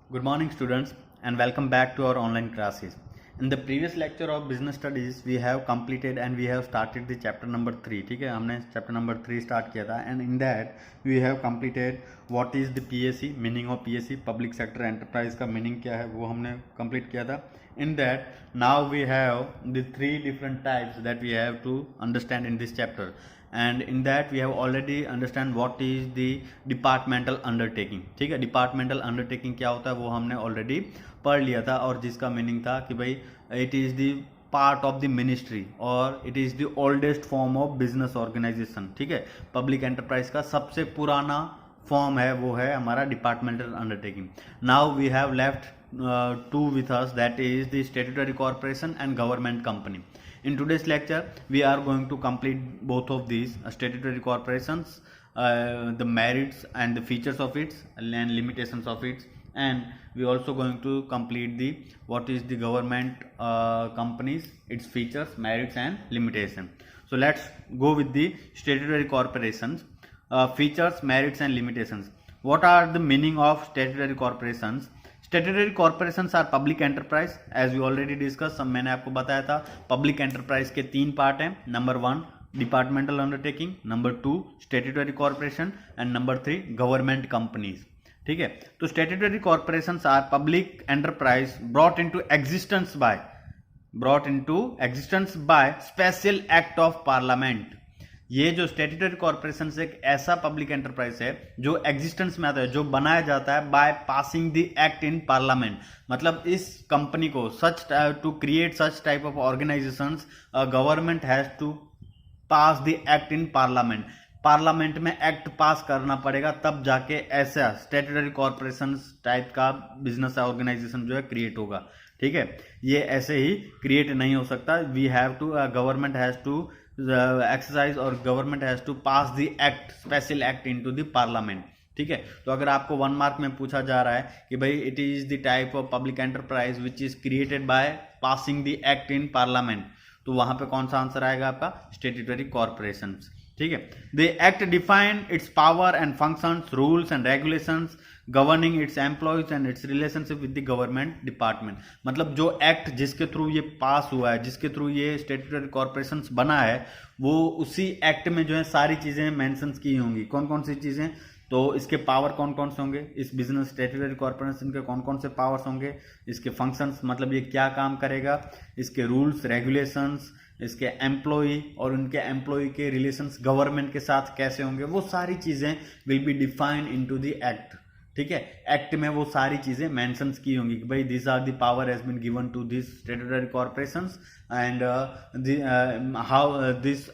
Good morning, students, and welcome back to our online classes. In the previous lecture of business studies, we have completed and we have started the chapter number 3. ठीक है, हमने chapter number 3 start किया था, and in that we have completed what is the PSE, meaning of PSE, public sector enterprise का meaning क्या है वो हमने complete किया था. In that, now we have the 3 different types that we have to understand in this chapter. And in that we have already understand what is the departmental undertaking. ठीक है, departmental undertaking क्या होता है वो हमने already पढ़ लिया था, और जिसका मीनिंग था कि भाई it is the part of the ministry और it is the oldest form of business organisation. ठीक है, पब्लिक एंटरप्राइज का सबसे पुराना फॉर्म है वो है हमारा departmental undertaking. Now we have left two with us, that is the statutory corporation and government company. In today's lecture, we are going to complete both of these statutory corporations, the merits and the features of it and limitations of it, and we also going to complete the what is the government companies, its features, merits and limitations. So let's go with the statutory corporations, features, merits and limitations. What are the meaning of statutory corporations? Statutory corporations are public enterprise, as we already discuss. सब मैंने आपको बताया था public enterprise के 3 part हैं. Number 1 departmental undertaking, number 2 statutory corporation and number 3 government companies. ठीक है, तो statutory corporations are public enterprise brought into existence by special act of parliament. ये जो स्टैट्यूटरी कॉर्पोरेशन एक ऐसा पब्लिक एंटरप्राइज है जो एग्जिस्टेंस में आता है, जो बनाया जाता है by passing the act in parliament. मतलब इस कंपनी को such to create such type of organisations, government has to pass the act in parliament. Parliament में एक्ट पास करना पड़ेगा तब जाके ऐसा स्टैट्यूटरी कॉर्पोरेशन टाइप का बिजनेस ऑर्गेनाइजेशन जो है क्रिएट होगा. ठीक है, ये ऐसे ही क्रिएट नहीं हो सकता. We have to government has to exercise और government has to pass the act, special act into the parliament. ठीक है, तो अगर आपको 1 मार्क में पूछा जा रहा है कि भाई it is the type of public enterprise which is created by passing the act in parliament, तो वहां पे कौन सा आंसर आएगा आपका? Statutory corporations. ठीक है, the act define it's power and functions, rules and regulations governing it's employees and it's relationship with the government department. मतलब जो एक्ट जिसके थ्रू ये पास हुआ है, जिसके थ्रू ये स्टैट्यूटरी कॉर्पोरेशन बना है, वो उसी एक्ट में जो है सारी चीजें मेंशन की होंगी. कौन कौन सी चीजें? तो इसके पावर कौन कौन से होंगे, इस बिजनेस स्टैट्यूटरी कॉर्पोरेशन के कौन कौन से पावर्स होंगे, इसके फंक्शंस मतलब ये क्या काम करेगा, इसके रूल्स रेगुलेशंस, इसके एम्प्लॉय और उनके एम्प्लॉय के रिलेशंस गवर्नमेंट के साथ कैसे होंगे, वो सारी चीजें will be defined into the act. ठीक है, एक्ट में वो सारी चीजें मेंशन की होंगी कि भाई this are the power has been given to this statutory corporations and how this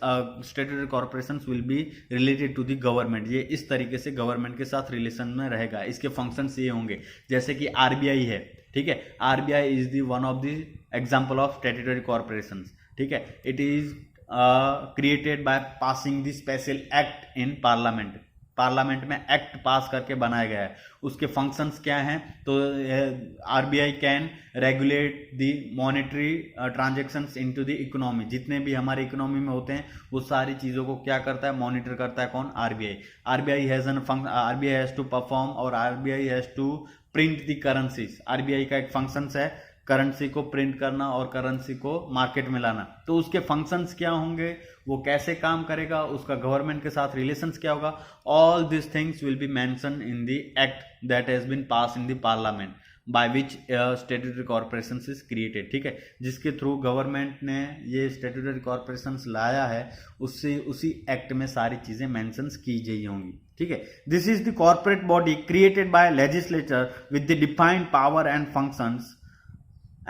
statutory corporations will be related to the government. ये इस तरीके से गवर्नमेंट के साथ रिलेशन में रहेगा. इसके फंक्शंस ये होंगे जैसे कि आरबीआई है. ठीक है, RBI is the one of the example of statutory corporations. ठीक है, it is created by passing the special act in parliament. Parliament में एक्ट पास करके बनाया गया है. उसके फंक्शंस क्या हैं? तो RBI can regulate the monetary transactions into the economy. जितने भी हमारे इकोनॉमी में होते हैं वो सारी चीजों को क्या करता है? मॉनिटर करता है. कौन? RBI. RBI has to perform और RBI has to print the currencies. RBI का एक फंक्शंस है करेंसी को प्रिंट करना और करेंसी को मार्केट में लाना. तो उसके फंक्शंस क्या होंगे, वो कैसे काम करेगा, उसका गवर्नमेंट के साथ रिलेशंस क्या होगा, all this things will be mention in the act that has been pass in the parliament by which statutory corporations is created. ठीक है, जिसके थ्रू गवर्नमेंट ने ये स्टैट्यूटरी कॉर्पोरेशंस लाया है, उससे उसी एक्ट में सारी चीजें मेंशन की गई होंगी. ठीक है, this is the corporate body created by legislature with the defined power and functions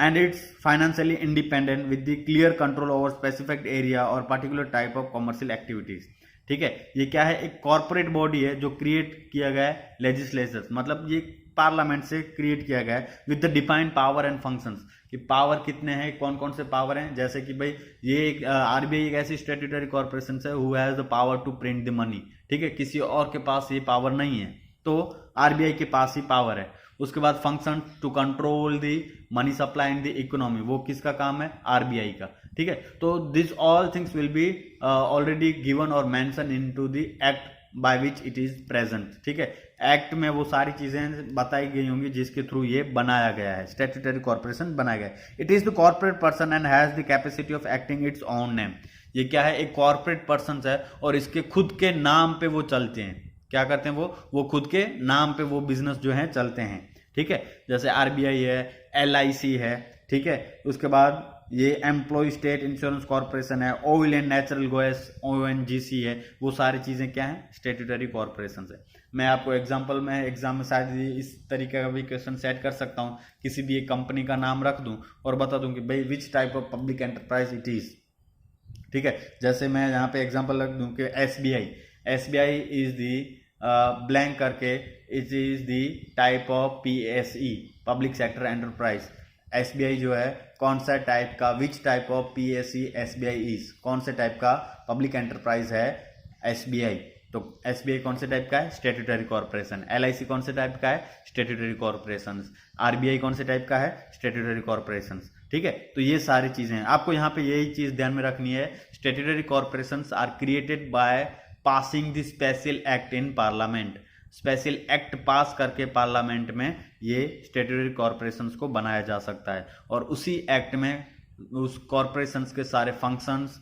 and it's financially independent with the clear control over specific area or particular type of commercial activities. ठीक है, ये क्या है? एक corporate body है जो create किया गया है लेजिस्लेचर, मतलब ये पार्लियामेंट से क्रिएट किया गया है with the defined power and functions. कि पावर कितने हैं, कौन कौन से पावर हैं, जैसे कि भाई ये एक आरबीआई एक ऐसी स्टैट्यूटरी कॉर्पोरेशन है who has the power to print the money. ठीक है, किसी और के पास ये पावर नहीं है, तो आरबीआई के पास ही पावर है. उसके बाद function to control the money supply in the economy, वो किसका काम है? आरबीआई का. ठीक है, तो this all things will be already given और mention into the act by which it is present. ठीक है, एक्ट में वो सारी चीजें बताई गई होंगी जिसके थ्रू ये बनाया गया है, स्टैट्यूटरी कॉर्पोरेशन बनाया गया है। It is the corporate person and has the capacity of acting its own name. ये क्या है, एक कॉर्पोरेट पर्सन है और इसके खुद के नाम पे वो चलते हैं। क्या करते हैं वो खुद के नाम पे वो बिजनेस जो है चलते हैं। ठीक है, जैसे आरबीआई है, एलआईसी है। ठीक है, उसके बाद ये एम्प्लॉय स्टेट इंश्योरेंस कॉर्पोरेशन है, oil and natural gas ONGC है। वो सारी चीजें क्या है, स्टैट्यूटरी कॉर्पोरेशन है। मैं आपको एग्जांपल में एग्जाम में शायद इस तरीके का भी क्वेश्चन सेट कर सकता हूं, किसी भी एक कंपनी का नाम रख दूं और बता दूं कि भाई which type of public enterprise it is. ठीक है, जैसे मैं यहाँ पे एग्जांपल रख दूं कि एसबीआई इज दी ब्लैंक करके it is the type of PSE, public sector enterprise. SBI जो है कौन सा टाइप का, which type of PSE SBI is, कौन से टाइप का पब्लिक एंटरप्राइज है एसबीआई। तो एसबीआई कौन से टाइप का है, स्टैट्यूटरी कॉर्पोरेशन। एलआईसी कौन से टाइप का है, स्टैट्यूटरी कॉर्पोरेशन। आरबीआई कौन से टाइप का है, स्टैट्यूटरी कॉर्पोरेशन। ठीक है, तो ये सारी चीजें हैं, आपको यहाँ पे यही चीज ध्यान में रखनी है। Statutory corporations are created by passing the special act in parliament. Special act pass करके पार्लियामेंट में ये स्टैट्यूटरी कॉर्पोरेशंस को बनाया जा सकता है और उसी एक्ट में उस कॉर्पोरेशंस के सारे फंक्शंस,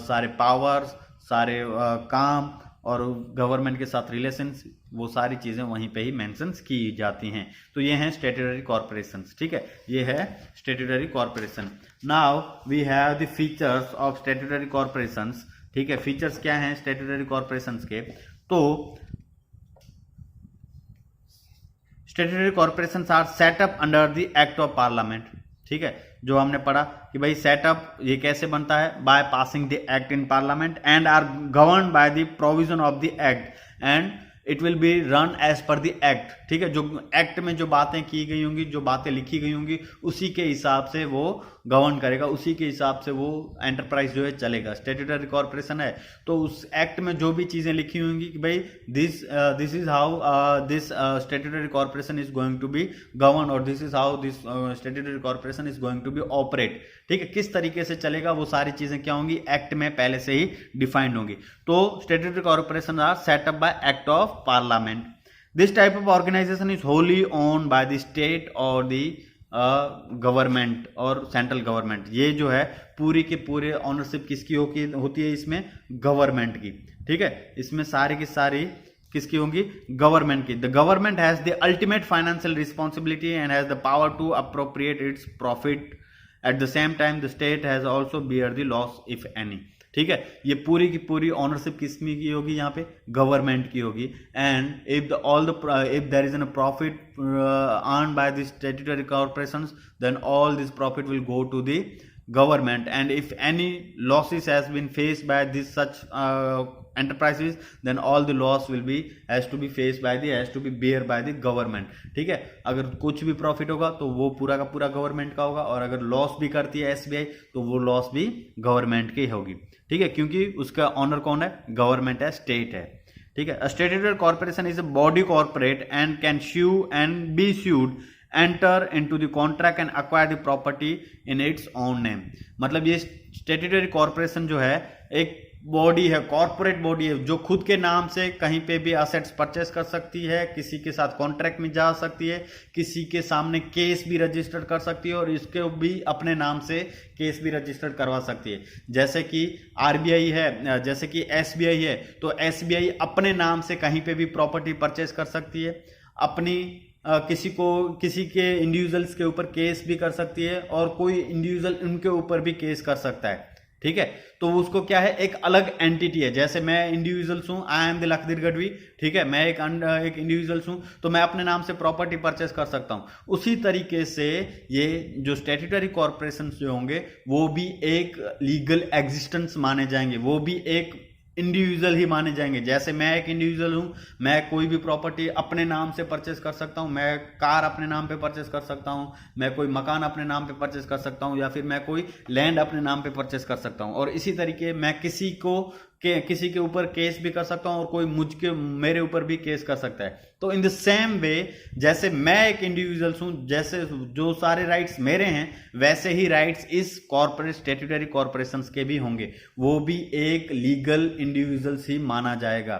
सारे पावर्स, सारे काम और गवर्नमेंट के साथ रिलेशंस, वो सारी चीजें वहीं पे ही मेंशंस की जाती हैं। तो ये हैं स्टैट्यूटरी कॉर्पोरेशंस। ठीक है, ये है statutory corporation. Now we have the features of statutory corporations. ठीक है, फीचर्स क्या हैं स्टैट्यूटरी कॉर्पोरेशंस के, तो statutory corporations are set up under the act of parliament. ठीक है, जो हमने पढ़ा कि भाई सेटअप ये कैसे बनता है, by passing the act in parliament and are govern by the provision of the act and it will be run as per the act. ठीक है, जो एक्ट में जो बातें की गई होंगी, जो बातें लिखी गई होंगी, उसी के हिसाब से वो गवर्न करेगा, उसी के हिसाब से वो एंटरप्राइज जो है चलेगा। स्टैट्यूटरी कॉर्पोरेशन है तो उस एक्ट में जो भी चीजें लिखी होंगी कि भाई this is how this statutory corporation is going to be govern और this is how this statutory corporation is going to be operate. ठीक है, किस तरीके से चलेगा वो सारी चीजें क्या होंगी, एक्ट में पहले से ही डिफाइंड होंगी। तो statutory corporation are set up by act of parliament. This type of organisation is wholly owned by the state और द गवर्नमेंट और सेंट्रल गवर्नमेंट। ये जो है पूरी की पूरी ऑनरशिप किसकी होती है, इसमें गवर्नमेंट की। ठीक है, इसमें सारी की सारी किसकी होंगी, गवर्नमेंट की। The government has the ultimate financial responsibility and has the power to appropriate its profit. At the same time the state has also bear the loss if any. ठीक है, ये पूरी की पूरी ऑनरशिप किसमें की होगी, यहाँ पे गवर्नमेंट की होगी। And if there is an profit earn by the statutory corporations then all this profit will go to the government, and if any losses has been faced by this such enterprises then all the loss will be has to be bear by the government। ठीक है, अगर कुछ भी profit होगा तो वो पूरा का पूरा गवर्नमेंट का होगा और अगर लॉस भी करती है एसबीआई तो वो लॉस भी गवर्नमेंट की होगी। ठीक है, क्योंकि उसका ऑनर कौन है, गवर्नमेंट है, स्टेट है। ठीक है, statutory corporation is a body corporate and can sue and be sued, enter into the contract and acquire the property in its own name. मतलब ये स्टैट्यूटरी कॉर्पोरेशन जो है एक बॉडी है, कॉर्पोरेट बॉडी है, जो खुद के नाम से कहीं पे भी असेट्स परचेस कर सकती है, किसी के साथ कॉन्ट्रैक्ट में जा सकती है, किसी के सामने केस भी रजिस्टर कर सकती है और इसके भी अपने नाम से केस भी रजिस्टर करवा सकती है। जैसे कि आरबीआई है, जैसे कि एसबीआई है, तो एसबीआई अपने नाम से कहीं पे भी प्रॉपर्टी परचेस कर सकती है, अपनी किसी के इंडिविजुअल्स के ऊपर केस भी कर सकती है और कोई इंडिविजुअल उनके ऊपर भी केस कर सकता है। ठीक है, तो उसको क्या है, एक अलग एंटिटी है। जैसे मैं इंडिविजुअल्स हूं, आई एम द लखदीर गढ़वी। ठीक है, मैं एक इंडिविजुअल्स हूं तो मैं अपने नाम से प्रॉपर्टी परचेस कर सकता हूं। उसी तरीके से ये जो स्टैट्यूटरी कॉर्पोरेशन जो होंगे वो भी एक लीगल एग्जिस्टेंस माने जाएंगे, वो भी एक इंडिविजुअल ही माने जाएंगे। जैसे मैं एक इंडिविजुअल हूं, मैं कोई भी प्रॉपर्टी अपने नाम से परचेस कर सकता हूं, मैं कार अपने नाम पे परचेस कर सकता हूं, मैं कोई मकान अपने नाम पे परचेस कर सकता हूं, या फिर मैं कोई लैंड अपने नाम पे परचेस कर सकता हूं। और इसी तरीके मैं किसी के ऊपर केस भी कर सकता हूं और कोई मेरे ऊपर भी केस कर सकता है। तो इन द सेम वे जैसे मैं एक इंडिविजुअल हूं, जैसे जो सारे राइट्स मेरे हैं वैसे ही राइट्स इस कॉर्पोरेट स्टैट्यूटरी कॉर्पोरेशंस के भी होंगे, वो भी एक लीगल इंडिविजुअल्स ही माना जाएगा।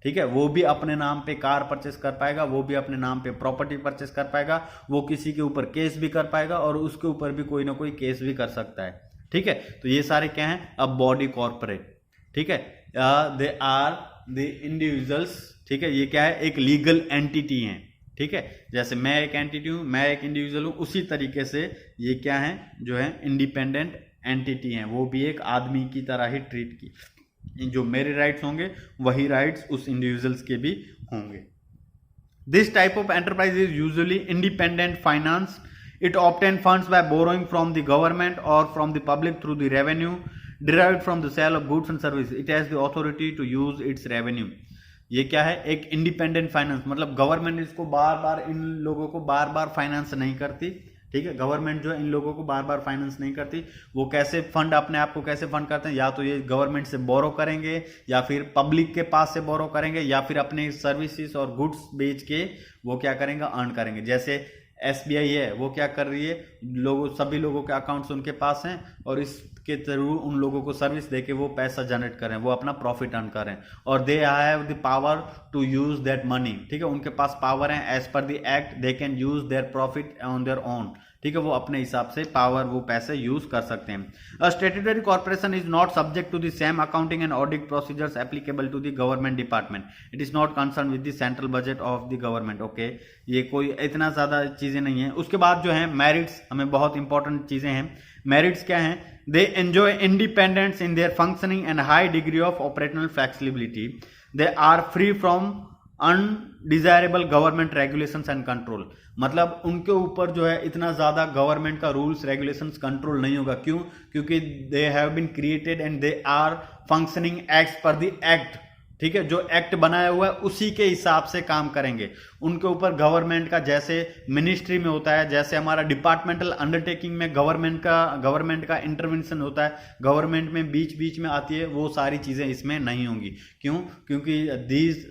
ठीक है, वो भी अपने नाम पे कार परचेस कर पाएगा, वो भी अपने नाम पे प्रॉपर्टी परचेस कर पाएगा, वो किसी के ऊपर केस भी कर पाएगा और उसके ऊपर भी कोई ना कोई केस भी कर सकता है। ठीक है, तो ये सारे क्या हैं, अब बॉडी कॉर्पोरेट। ठीक है, दे आर द इंडिविजुअल्स। ठीक है, ये क्या है, एक लीगल एंटिटी है। ठीक है, जैसे मैं एक एंटिटी हूं, मैं एक इंडिविजुअल हूं, उसी तरीके से ये क्या है, जो है इंडिपेंडेंट एंटिटी है, वो भी एक आदमी की तरह ही ट्रीट की। जो मेरे राइट्स होंगे वही राइट्स उस इंडिविजुअल्स के भी होंगे। This type of enterprise is usually independent finance. It obtains funds by borrowing from the government or from the public through the revenue derived from the sale of goods and services. It has the authority to use its revenue. ये क्या है, एक independent finance, मतलब government इसको बार बार इन लोगों को बार बार finance नहीं करती। ठीक है, गवर्नमेंट जो है इन लोगों को बार बार फाइनेंस नहीं करती। वो कैसे फंड, अपने आप को कैसे फंड करते हैं, या तो ये गवर्नमेंट से बोरो करेंगे, या फिर पब्लिक के पास से बोरो करेंगे, या फिर अपने सर्विसेज और गुड्स बेच के वो क्या करेंगे, अर्न करेंगे। जैसे SBI है, वो क्या कर रही है, सभी लोगों के अकाउंट्स उनके पास हैं और इसके थ्रू उन लोगों को सर्विस देके वो पैसा जनरेट करें, वो अपना प्रॉफिट अर्न करें, और they have the power to use that money. ठीक है, उनके पास पावर है, as per the act they can use their profit on their own. ठीक है, वो अपने हिसाब से पावर, वो पैसे यूज कर सकते हैं। A statutory corporation is not subject to the same accounting and audit procedures applicable to the government department. It is not concern with the central budget of the government. Okay, ये कोई इतना ज्यादा चीजें नहीं है। उसके बाद जो है मेरिट्स, हमें बहुत इंपॉर्टेंट चीजें हैं। मेरिट्स क्या हैं, they enjoy independence in their functioning and high degree of operational flexibility. They are free from undesirable government regulations and control. मतलब उनके ऊपर जो है इतना ज्यादा गवर्नमेंट का रूल्स रेगुलेशंस कंट्रोल नहीं होगा। क्यों? क्योंकि they have been created and they are functioning as per the act. ठीक है, जो एक्ट बनाया हुआ है उसी के हिसाब से काम करेंगे। उनके ऊपर गवर्नमेंट का, जैसे मिनिस्ट्री में होता है, जैसे हमारा डिपार्टमेंटल अंडरटेकिंग में गवर्नमेंट का इंटरवेंशन होता है, गवर्नमेंट में बीच बीच में आती है, वो सारी चीजें इसमें नहीं होंगी। क्यों? क्योंकि these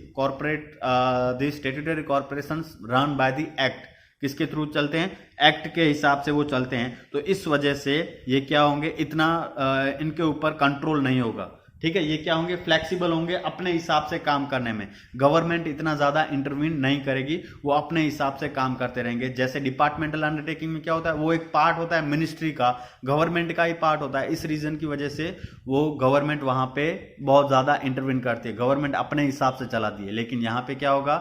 statutory corporations run by the act. किसके थ्रू चलते हैं? एक्ट के हिसाब से वो चलते हैं। तो इस वजह से ये क्या होंगे, इतना इनके ऊपर कंट्रोल नहीं होगा। ठीक है, ये क्या होंगे, फ्लेक्सिबल होंगे अपने हिसाब से काम करने में। गवर्नमेंट इतना ज्यादा इंटरवीन नहीं करेगी, वो अपने हिसाब से काम करते रहेंगे। जैसे डिपार्टमेंटल अंडरटेकिंग में क्या होता है, वो एक पार्ट होता है मिनिस्ट्री का, गवर्नमेंट का ही पार्ट होता है। इस रीजन की वजह से वो गवर्नमेंट वहां पे बहुत ज्यादा इंटरवीन करती है, गवर्नमेंट अपने हिसाब से चलाती है। लेकिन यहाँ पे क्या होगा,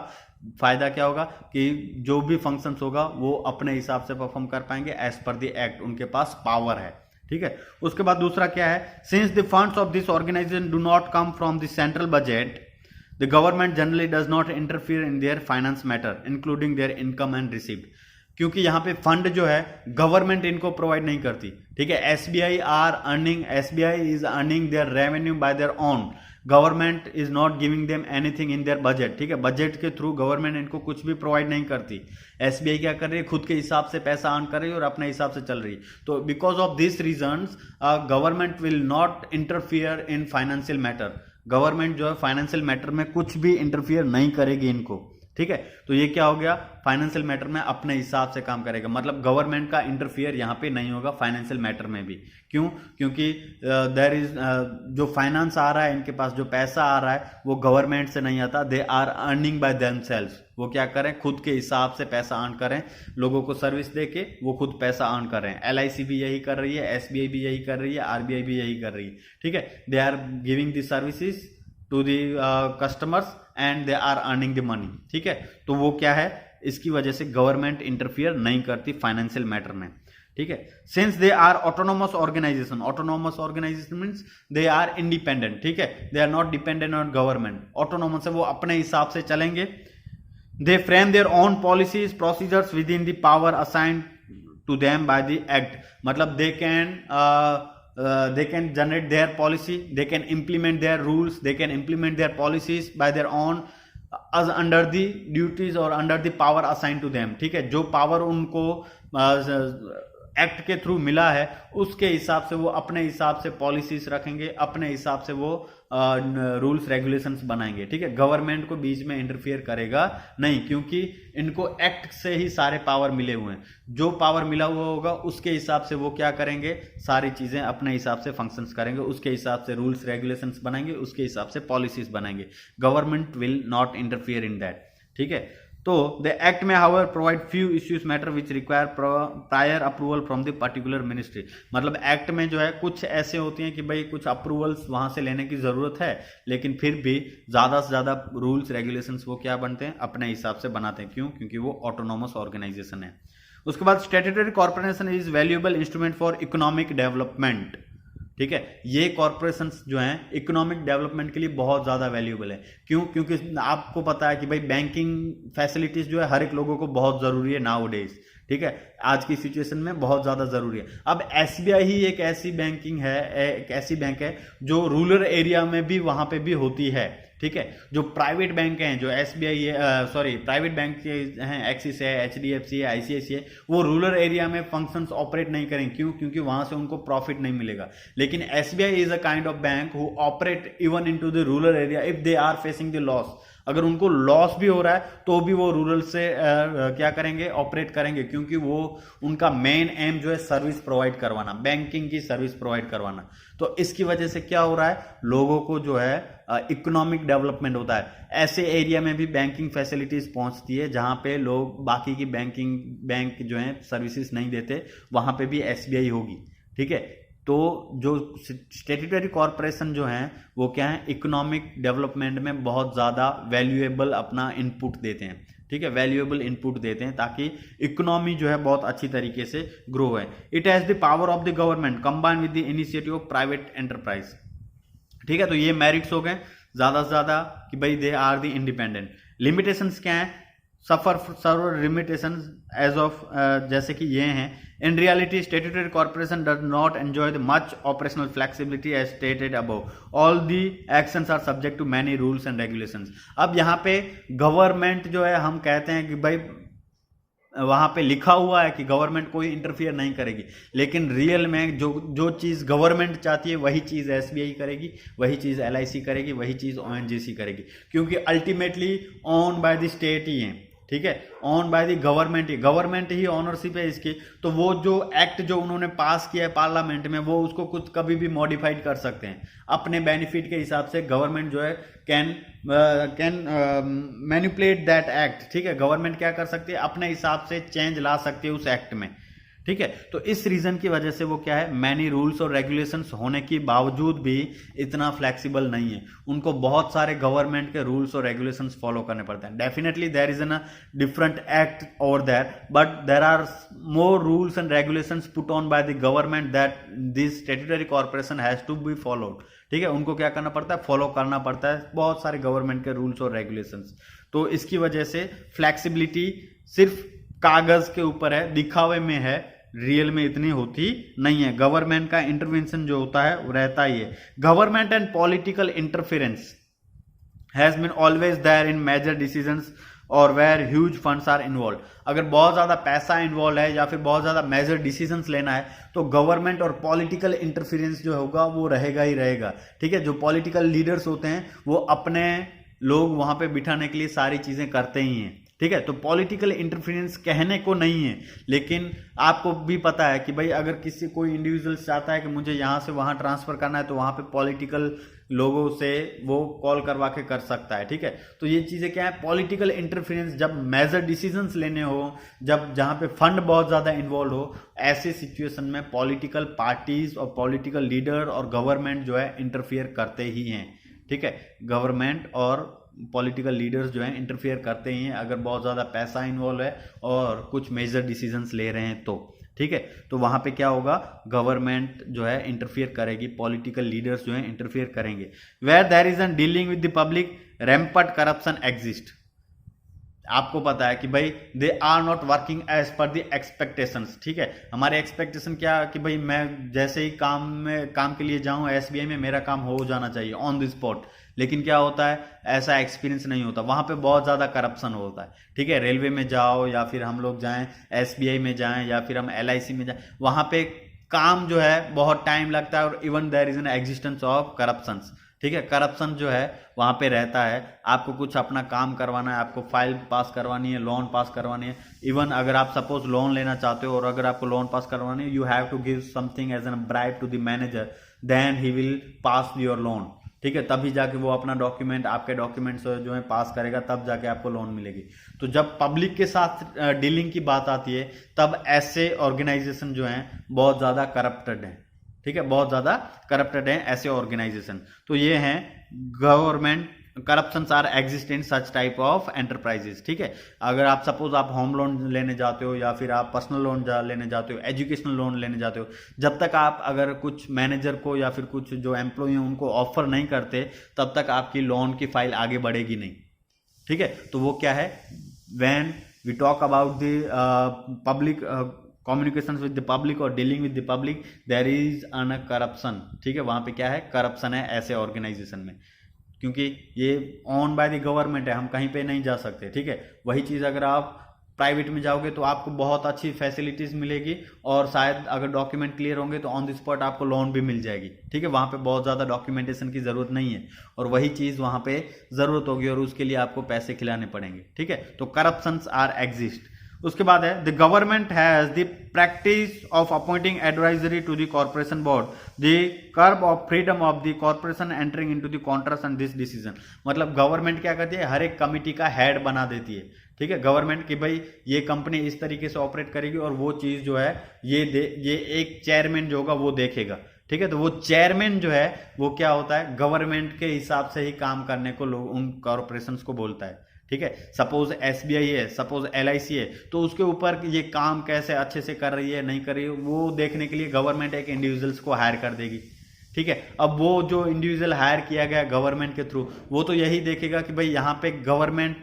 फायदा क्या होगा कि जो भी फंक्शंस होगा वो अपने हिसाब से परफॉर्म कर पाएंगे एज पर द एक्ट, उनके पास पावर है। ठीक है, उसके बाद दूसरा क्या है, since the funds of this organisation do not come from the central budget, the government generally does not interfere in their finance matter including their income and received. क्योंकि यहाँ पे फंड जो है गवर्नमेंट इनको प्रोवाइड नहीं करती। ठीक है, SBI is earning there revenue bye their own. Government is not giving them anything in their budget. ठीक है, बजट के थ्रू गवर्नमेंट इनको कुछ भी प्रोवाइड नहीं करती। SBI क्या कर रही है, खुद के हिसाब से पैसा अर्न कर रही है और अपने हिसाब से चल रही है। तो because of this reasons government will not interfere in financial matter. Government जो है फाइनेंशियल मैटर में कुछ भी इंटरफियर नहीं करेगी इनको। ठीक है, तो ये क्या हो गया, फाइनेंशियल मैटर में अपने हिसाब से काम करेगा। मतलब गवर्नमेंट का इंटरफियर यहाँ पे नहीं होगा फाइनेंशियल मैटर में भी। क्यों? क्योंकि देयर इज जो फाइनेंस आ रहा है, इनके पास जो पैसा आ रहा है वो गवर्नमेंट से नहीं आता। They are earning by themselves. वो क्या करें, खुद के हिसाब से पैसा अर्न करें, लोगों को सर्विस देके वो खुद पैसा अर्न कर रहे हैं। LIC भी यही कर रही है, SBI भी यही कर रही है, RBI भी यही कर रही है। ठीक है, they are giving the services to the customers and they are earning the money. ठीक है, तो वो क्या है, इसकी वजह से गवर्नमेंट इंटरफियर नहीं करती फाइनेंशियल मैटर में। ठीक है, since they are autonomous organisation means they are independent. ठीक है, they are not dependent on government. Autonomous है, वो अपने हिसाब से चलेंगे। They frame their own policies procedures within the power assigned to them by the act. मतलब they can generate their policy, they can implement their rules, they can implement their policies by their own as under the duties or under the power assigned to them। ठीक है, जो power उनको act के through मिला है उसके हिसाब से वो अपने हिसाब से पॉलिसीज रखेंगे, अपने हिसाब से वो रूल्स रेगुलेशंस बनाएंगे, ठीक है। गवर्नमेंट को बीच में इंटरफियर करेगा नहीं, क्योंकि इनको एक्ट से ही सारे पावर मिले हुए हैं। जो पावर मिला हुआ होगा उसके हिसाब से वो क्या करेंगे, सारी चीजें अपने हिसाब से फंक्शंस करेंगे, उसके हिसाब से रूल्स रेगुलेशंस बनाएंगे, उसके हिसाब से पॉलिसीज बनाएंगे। Government will not interfere in that, ठीक है। तो द एक्ट में however provide few issues matter which require prior approval from the particular ministry. मतलब एक्ट में जो है कुछ ऐसे होती हैं कि भाई कुछ अप्रूवल्स वहां से लेने की जरूरत है, लेकिन फिर भी ज्यादा से ज्यादा रूल्स रेगुलेशंस वो क्या बनते हैं, अपने हिसाब से बनाते हैं। क्यों? क्योंकि वो ऑटोनोमस ऑर्गेनाइजेशन है। उसके बाद statutory corporation is valuable instrument for economic development, ठीक है। ये कॉर्पोरेशंस जो हैं इकोनॉमिक डेवलपमेंट के लिए बहुत ज्यादा वैल्यूएबल है। क्यों? क्योंकि आपको पता है कि भाई बैंकिंग फैसिलिटीज जो है हर एक लोगों को बहुत जरूरी है नाउ डेज, ठीक है। आज की सिचुएशन में बहुत ज्यादा जरूरी है। अब एसबीआई ही एक ऐसी बैंक है जो रूरल एरिया में भी वहां पे भी होती है, ठीक है। जो प्राइवेट बैंक हैं, जो एसबीआई प्राइवेट बैंक हैं, एक्सिस है, एचडीएफसी है, आईसीआईसी है, वो रूरल एरिया में फंक्शंस ऑपरेट नहीं करेंगे। क्यों? क्योंकि वहां से उनको प्रॉफिट नहीं मिलेगा। लेकिन SBI is a kind of bank who operate even into the rural area if they are facing the loss. अगर उनको लॉस भी हो रहा है तो भी वो रूरल से क्या करेंगे, ऑपरेट करेंगे, क्योंकि वो उनका मेन एम जो है सर्विस प्रोवाइड करवाना, बैंकिंग की सर्विस प्रोवाइड करवाना। तो इसकी वजह से क्या हो रहा है, लोगों को जो है इकोनॉमिक डेवलपमेंट होता है। ऐसे एरिया में भी बैंकिंग फैसिलिटीज पहुंचती है जहां पे लोग बाकी की बैंक जो है सर्विसेज नहीं देते, वहां पे भी एसबीआई होगी, ठीक है। तो जो स्टैट्यूटरी कॉर्पोरेशन जो है वो क्या है, इकोनॉमिक डेवलपमेंट में बहुत ज्यादा वैल्यूएबल अपना इनपुट देते हैं, ठीक है, वैल्यूएबल इनपुट देते हैं ताकि इकोनॉमी जो है बहुत अच्छी तरीके से ग्रो है। It has the power of the government combine with the initiative of private enterprise, ठीक है। तो ये मेरिट्स हो गए ज्यादा से ज्यादा कि भाई they are the independent. Limitations क्या है, सफर लिमिटेशंस एज ऑफ जैसे कि ये हैं, in reality statutory corporation does not enjoy the much operational flexibility as stated above, all the actions are subject to many rules and regulations. अब यहाँ पे government जो है, हम कहते हैं कि भाई वहां पे लिखा हुआ है कि गवर्नमेंट कोई इंटरफियर नहीं करेगी, लेकिन रियल में जो चीज गवर्नमेंट चाहती है वही चीज एसबीआई करेगी, वही चीज एलआईसी करेगी, वही चीज ओएनजीसी करेगी, क्योंकि ultimately own by the state ही है, ठीक है, ऑन बाय द गवर्नमेंट ही ऑनरशिप है इसकी। तो वो जो एक्ट जो उन्होंने पास किया है पार्लियामेंट में, वो उसको कुछ कभी भी मॉडिफाइड कर सकते हैं अपने बेनिफिट के हिसाब से। गवर्नमेंट जो है कैन मैनिपुलेट दैट एक्ट, ठीक है। गवर्नमेंट क्या कर सकती है, अपने हिसाब से चेंज ला सकती है उस एक्ट में, ठीक है। तो इस रीजन की वजह से वो क्या है, मैनी रूल्स और रेगुलेशंस होने के बावजूद भी इतना फ्लेक्सिबल नहीं है, उनको बहुत सारे गवर्नमेंट के रूल्स और रेगुलेशंस फॉलो करने पड़ते हैं। Definitely there is an different act over there, but there are more rules and regulations put on by the government that this statutory corporation has to be followed, ठीक है। उनको क्या करना पड़ता है, फॉलो करना पड़ता है बहुत सारे गवर्नमेंट के रूल्स और रेगुलेशंस। तो इसकी वजह से फ्लेक्सिबिलिटी सिर्फ कागज के ऊपर है, दिखावे में है, रियल में इतनी होती नहीं है। गवर्नमेंट का इंटरवेंशन जो होता है वो रहता ही है। Government and political interference has been always there in major decisions और where huge funds are involve. अगर बहुत ज्यादा पैसा इन्वॉल्व है या फिर बहुत ज्यादा मेजर डिसीजंस लेना है तो गवर्नमेंट और पॉलिटिकल इंटरफेरेंस जो होगा वो रहेगा ही रहेगा, ठीक है। जो पॉलिटिकल लीडर्स होते हैं वो अपने लोग वहां पे बिठाने के लिए सारी चीजें करते ही हैं, ठीक है। तो पॉलिटिकल इंटरफेरेंस कहने को नहीं है, लेकिन आपको भी पता है कि भाई अगर किसी कोई इंडिविजुअल चाहता है कि मुझे यहां से वहां ट्रांसफर करना है तो वहां पे पॉलिटिकल लोगों से वो कॉल करवा के कर सकता है, ठीक है। तो ये चीजें क्या है, पॉलिटिकल इंटरफेरेंस जब मेजर डिसीजंस लेने हो, जब जहां पे फंड बहुत ज्यादा इन्वॉल्व हो, ऐसे सिचुएशन में पॉलिटिकल पार्टीज और पॉलिटिकल लीडर और गवर्नमेंट जो है इंटरफियर करते ही हैं, ठीक है। गवर्नमेंट और पॉलिटिकल लीडर्स जो हैं इंटरफियर करते ही हैं अगर बहुत ज़्यादा पैसा इन्वॉल्व है और कुछ मेजर डिसीजंस ले रहे हैं तो, ठीक है। तो वहां पे क्या होगा, गवर्नमेंट जो है इंटरफियर करेगी, पॉलिटिकल लीडर्स जो है इंटरफियर करेंगे। Where there is an dealing with the public rampant corruption exist. आपको पता है कि भाई they are not working as per the expectations, ठीक है। हमारे एक्सपेक्टेशन क्या कि भाई मैं जैसे ही काम के लिए जाऊं एसबीआई में, मेरा काम हो जाना चाहिए ऑन द स्पॉट, लेकिन क्या होता है, ऐसा एक्सपीरियंस नहीं होता, वहां पे बहुत ज्यादा करप्शन होता है, ठीक है। रेलवे में जाओ या फिर हम लोग जाएं एसबीआई में जाएं या फिर हम एलआईसी में जाएं, वहां पे काम जो है बहुत टाइम लगता है और even there is an existence of corruptions, ठीक है, करप्शन जो है वहां पे रहता है। आपको कुछ अपना काम करवाना है, आपको फाइल पास करवानी है, लोन पास करवानी है। इवन अगर आप सपोज लोन लेना चाहते हो और अगर आपको लोन पास करवानी है, you have to give something as an bribe to the manager, then he will pass your loan. ठीक है, तभी जाके वो अपना डॉक्यूमेंट, आपके डॉक्यूमेंट्स जो है पास करेगा, तब जाके आपको लोन मिलेगी। तो जब पब्लिक के साथ डीलिंग की बात आती है, तब ऐसे ऑर्गेनाइजेशन जो हैं बहुत ज्यादा करप्टेड हैं। ठीक है, बहुत ज्यादा करप्टेड हैं ऐसे ऑर्गेनाइजेशन। तो ये हैं government corruption are exist in such type of enterprises. ठीक है, अगर आप सपोज आप होम लोन लेने जाते हो या फिर आप पर्सनल लोन लेने जाते हो, एजुकेशनल लोन लेने जाते हो, जब तक आप अगर कुछ मैनेजर को या फिर कुछ जो एम्प्लॉय हैं उनको ऑफर नहीं करते, तब तक आपकी लोन की फाइल आगे बढ़ेगी नहीं। ठीक है, तो वो क्या है, when we talk about the public communication with the public और dealing with the public, there is an corruption. ठीक है, वहां पे क्या है, करप्शन है ऐसे ऑर्गेनाइजेशन में, क्योंकि ये ऑन बाय द गवर्नमेंट है, हम कहीं पे नहीं जा सकते। ठीक है, वही चीज अगर आप प्राइवेट में जाओगे तो आपको बहुत अच्छी फैसिलिटीज मिलेगी और शायद अगर डॉक्यूमेंट क्लियर होंगे तो ऑन द स्पॉट आपको लोन भी मिल जाएगी। ठीक है, वहां पे बहुत ज्यादा डॉक्यूमेंटेशन की जरूरत नहीं है और वही चीज वहां पे जरूरत होगी और उसके लिए आपको पैसे खिलाने पड़ेंगे। ठीक है, तो करप्शंस आर एग्जिस्ट। उसके बाद है, the government has the practice of appointing advisory to the corporation board, the curb of freedom of the corporation entering into the contracts and this decision. मतलब गवर्नमेंट क्या करती है, हर एक कमिटी का head बना देती है। ठीक है, गवर्नमेंट की भाई ये कंपनी इस तरीके से ऑपरेट करेगी और वो चीज जो है ये एक चेयरमैन जो होगा वो देखेगा। ठीक है, तो वो चेयरमैन जो है वो क्या होता है, गवर्नमेंट के हिसाब से ही काम करने को लोग उन कॉर्पोरेशंस को बोलता है। ठीक है, सपोज एसबीआई है, सपोज एलआईसी है, तो उसके ऊपर ये काम कैसे अच्छे से कर रही है नहीं कर रही है, वो देखने के लिए गवर्नमेंट एक इंडिविजुअल्स को हायर कर देगी। ठीक है, अब वो जो इंडिविजुअल हायर किया गया गवर्नमेंट के थ्रू, वो तो यही देखेगा कि भाई यहाँ पे गवर्नमेंट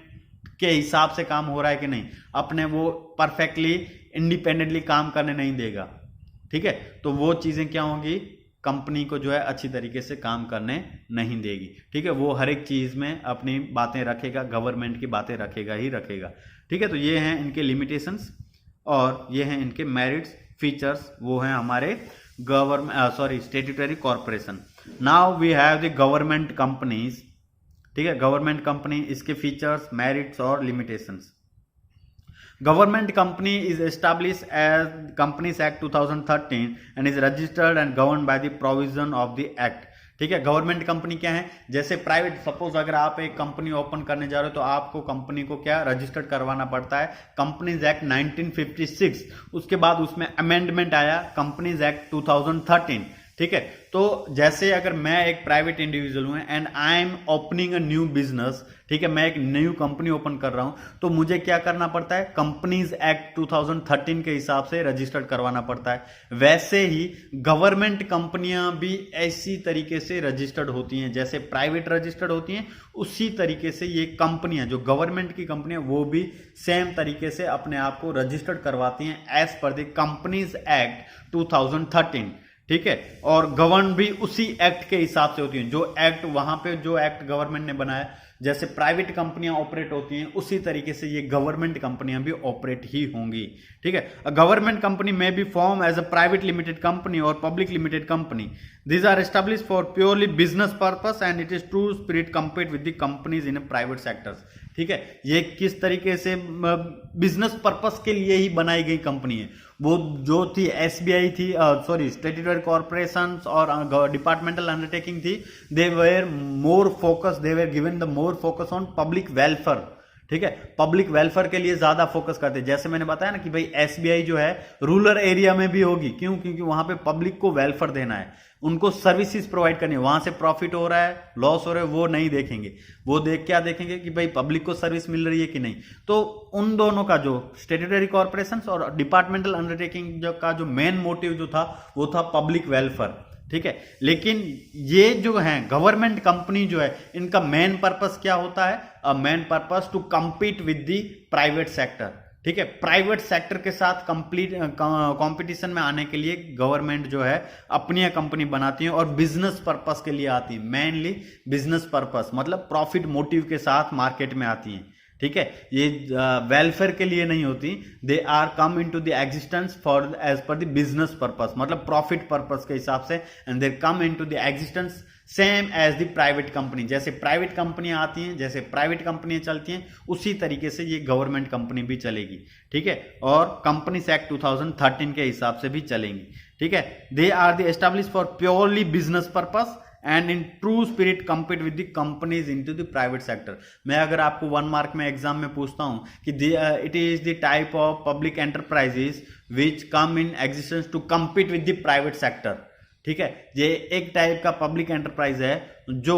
के हिसाब से काम हो रहा है कि नहीं, अपने वो परफेक्टली इंडिपेंडेंटली काम करने नहीं देगा। ठीक है, तो वो चीजें क्या होंगी, कंपनी को जो है अच्छी तरीके से काम करने नहीं देगी। ठीक है, वो हर एक चीज में अपनी बातें रखेगा, गवर्नमेंट की बातें रखेगा ही रखेगा। ठीक है, तो ये हैं इनके लिमिटेशंस और ये हैं इनके मेरिट्स, फीचर्स, वो हैं हमारे statutory corporation. Now we have the government companies. ठीक है, गवर्नमेंट कंपनी, इसके फीचर्स, मेरिट्स और limitations. Government company is established as Companies Act 2013 and is registered and governed by the provision of the act. ठीक है, government company क्या है, जैसे private, suppose अगर आप एक कंपनी ओपन करने जा रहे हो तो आपको कंपनी को क्या रजिस्टर्ड करवाना पड़ता है, कंपनीज एक्ट 1956। उसके बाद उसमें अमेंडमेंट आया, कंपनीज एक्ट 2013। ठीक है, तो जैसे अगर मैं एक प्राइवेट इंडिविजुअल हूं and I am opening a new business, ठीक है, मैं एक न्यू कंपनी ओपन कर रहा हूं, तो मुझे क्या करना पड़ता है, कंपनीज एक्ट 2013 के हिसाब से रजिस्टर्ड करवाना पड़ता है। वैसे ही गवर्नमेंट कंपनियां भी ऐसी तरीके से रजिस्टर्ड होती हैं, जैसे प्राइवेट रजिस्टर्ड होती हैं, उसी तरीके से ये कंपनियां, जो गवर्नमेंट की कंपनियां, वो भी सेम तरीके से अपने आप को रजिस्टर्ड करवाती हैं as per the companies act 2013। ठीक है, और गवर्न भी उसी एक्ट के हिसाब से होती हैं, जो एक्ट वहां पे जो एक्ट गवर्नमेंट ने बनाया, जैसे प्राइवेट कंपनियां ऑपरेट होती हैं उसी तरीके से ये गवर्नमेंट कंपनियां भी ऑपरेट ही होंगी। ठीक है, गवर्नमेंट कंपनी में be form as a private limited company और public limited company. These are established for purely business purpose and it is true spirit compete with the companies in a private sectors। ठीक है, ये किस तरीके से business purpose के लिए ही बनाई गई कंपनी है। वो जो थी एसबीआई थी, स्टैट्यूटरी कॉर्पोरेशंस और डिपार्टमेंटल अंडरटेकिंग थी, they were more focus, they were given the more focus on public welfare. ठीक है, पब्लिक वेलफेयर के लिए ज्यादा फोकस करते हैं। जैसे मैंने बताया ना कि भाई एसबीआई जो है रूरल एरिया में भी होगी, क्यों, क्योंकि वहां पे पब्लिक को वेलफेयर देना है, उनको सर्विसेज प्रोवाइड करनी है। वहां से प्रॉफिट हो रहा है, लॉस हो रहा है, वो नहीं देखेंगे, वो क्या देखेंगे कि भाई पब्लिक को सर्विस मिल रही है कि नहीं। तो उन दोनों का जो स्टैट्यूटरी कॉर्पोरेशंस और डिपार्टमेंटल अंडरटेकिंग का जो मेन मोटिव जो था वो था पब्लिक वेलफेयर। ठीक है, लेकिन ये जो है गवर्नमेंट कंपनी जो है, इनका मेन पर्पस क्या होता है, main purpose to compete with the private sector. ठीक है, प्राइवेट सेक्टर के साथ कंपटीशन में आने के लिए गवर्नमेंट जो है अपनी कंपनी बनाती है और बिजनेस पर्पस के लिए आती है, मेनली बिजनेस पर्पस, मतलब प्रॉफिट मोटिव के साथ मार्केट में आती है। ठीक है, ये वेलफेयर के लिए नहीं होती, they are come into the existence for as per the business purpose, मतलब प्रॉफिट पर्पस के हिसाब से, and they come into the existence same as the private company, जैसे प्राइवेट कंपनियां आती हैं, जैसे प्राइवेट कंपनियां चलती हैं, उसी तरीके से ये गवर्नमेंट कंपनी भी चलेगी, ठीक है, और कंपनीज एक्ट 2013 के हिसाब से भी चलेंगी, ठीक है। They are the establish for purely business purpose and in true spirit compete with the companies into the private sector. मैं अगर आपको 1 मार्क में एग्जाम में पूछता हूं कि it is the type of public enterprises which come in existence to compete with the private sector, ठीक है, ये एक टाइप का पब्लिक एंटरप्राइज है जो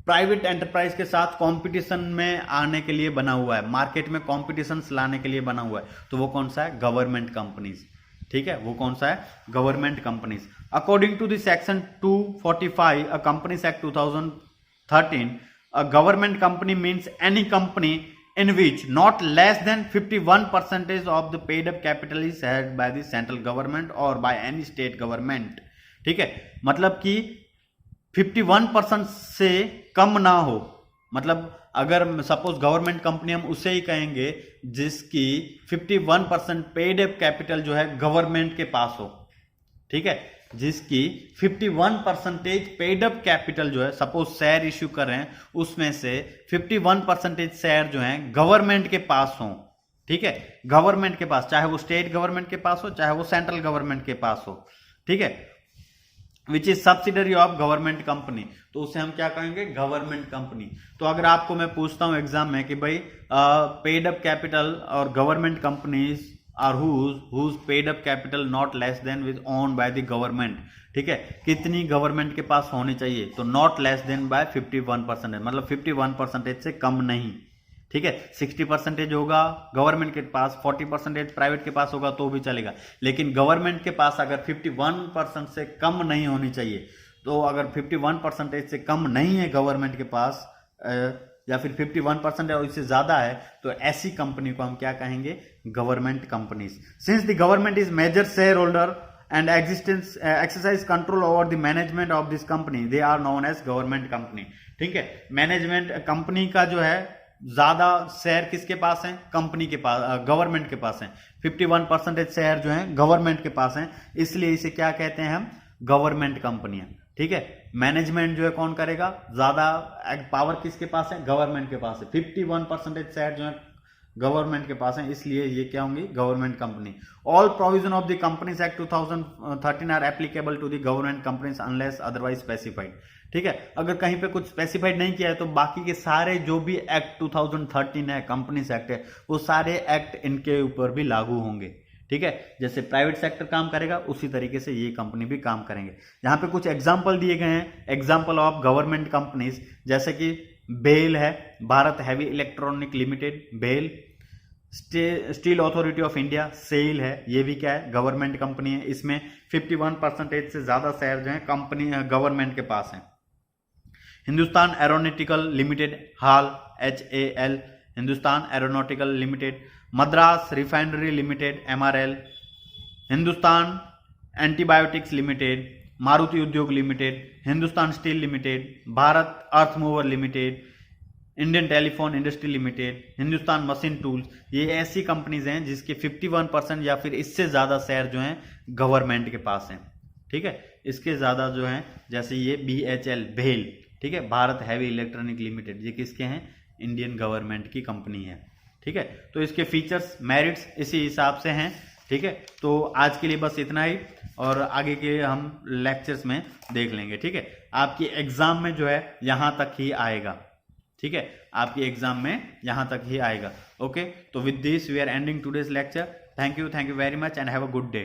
प्राइवेट एंटरप्राइज के साथ कंपटीशन में आने के लिए बना हुआ है, मार्केट में कंपटीशन लाने के लिए बना हुआ है, तो वो कौन सा है? गवर्नमेंट कंपनीज, ठीक है, वो कौन सा है? Government companies. According to the section 245 uh companies act 2013, a government company means any company in which not less than 51% of the paid up capital is held by the central government or by any state government, ठीक है, मतलब कि 51% से कम ना हो, मतलब अगर suppose government company हम उसे ही कहेंगे जिसकी 51% पेड अप कैपिटल जो है गवर्नमेंट के पास हो, ठीक है, जिसकी 51% पेड अप कैपिटल जो है, सपोज शेयर इश्यू कर रहे हैं, उसमें से 51% शेयर जो है गवर्नमेंट के पास हो, ठीक है, गवर्नमेंट के पास, चाहे वो स्टेट गवर्नमेंट के पास हो, चाहे वो सेंट्रल गवर्नमेंट के पास हो, ठीक है, which is subsidiary of government company, तो उसे हम क्या कहेंगे? Government company. तो अगर आपको मैं पूछता हूं एग्जाम में कि भाई पेड अप कैपिटल और government companies are whose paid up capital not less than with owned by the government, ठीक है, कितनी गवर्नमेंट के पास होनी चाहिए? तो नॉट लेस देन बाय 51%, मतलब 51% से कम नहीं, ठीक है, 60% होगा गवर्नमेंट के पास, 40% प्राइवेट के पास होगा तो भी चलेगा, लेकिन गवर्नमेंट के पास अगर 51% से कम नहीं होनी चाहिए, तो अगर 51% से कम नहीं है गवर्नमेंट के पास या फिर 51% है और इससे ज्यादा है, तो ऐसी कंपनी को हम क्या कहेंगे? Government companies. Since the government is major share holder and exercise control over the management of this company, they are known as government company, ठीक है। मैनेजमेंट कंपनी का जो है ज्यादा शेयर किसके पास है? कंपनी के पास, गवर्नमेंट के पास है, 51% शेयर जो है गवर्नमेंट के पास है, इसलिए इसे क्या कहते हैं हम? गवर्नमेंट कंपनियां, ठीक है। मैनेजमेंट जो है कौन करेगा? ज्यादा पावर किसके पास है? गवर्नमेंट के पास है, 51% शेयर जो है गवर्नमेंट के पास है, इसलिए ये क्या होंगी? Government company. All provision of the companies act 2013 are applicable to the government companies unless otherwise specified, ठीक है, अगर कहीं पे कुछ स्पेसिफाइड नहीं किया है तो बाकी के सारे जो भी एक्ट 2013 है, कंपनीज एक्ट है, वो सारे एक्ट इनके ऊपर भी लागू होंगे, ठीक है। जैसे प्राइवेट सेक्टर काम करेगा उसी तरीके से ये कंपनी भी काम करेंगे। यहाँ पे कुछ एग्जाम्पल दिए गए हैं, एग्जाम्पल ऑफ गवर्नमेंट कंपनीज, जैसे कि बेल है, Bharat heavy electronic limited, BEL, steel authority of India, SAIL है, ये भी क्या है? गवर्नमेंट कंपनी है, इसमें 51% से ज्यादा शेयर जो है कंपनी गवर्नमेंट के पास है। Hindustan aeronautical limited, HAL, HAL, Hindustan aeronautical limited, Madras refinery limited, MRL, Hindustan antibiotics limited, Maruti Udyog limited, Hindustan steel limited, Bharat earth mover limited, Indian telephone industry limited, Hindustan machine tools, ये ऐसी कंपनीज हैं जिसके 51% या फिर इससे ज्यादा शेयर जो हैं गवर्नमेंट के पास हैं, ठीक है। इसके ज्यादा जो हैं, जैसे ये BHL, भेल, ठीक है, भारत हैवी इलेक्ट्रॉनिक लिमिटेड, ये किसके हैं? इंडियन गवर्नमेंट की कंपनी है, ठीक है। तो इसके फीचर्स, मेरिट्स इसी हिसाब से हैं, ठीक है। तो आज के लिए बस इतना ही, और आगे के हम लेक्चर्स में देख लेंगे, ठीक है। आपकी एग्जाम में जो है यहां तक ही आएगा, ठीक है, आपकी एग्जाम में यहां तक ही आएगा। ओके, तो with this we are ending today's lecture. Thank you very much and have a good day.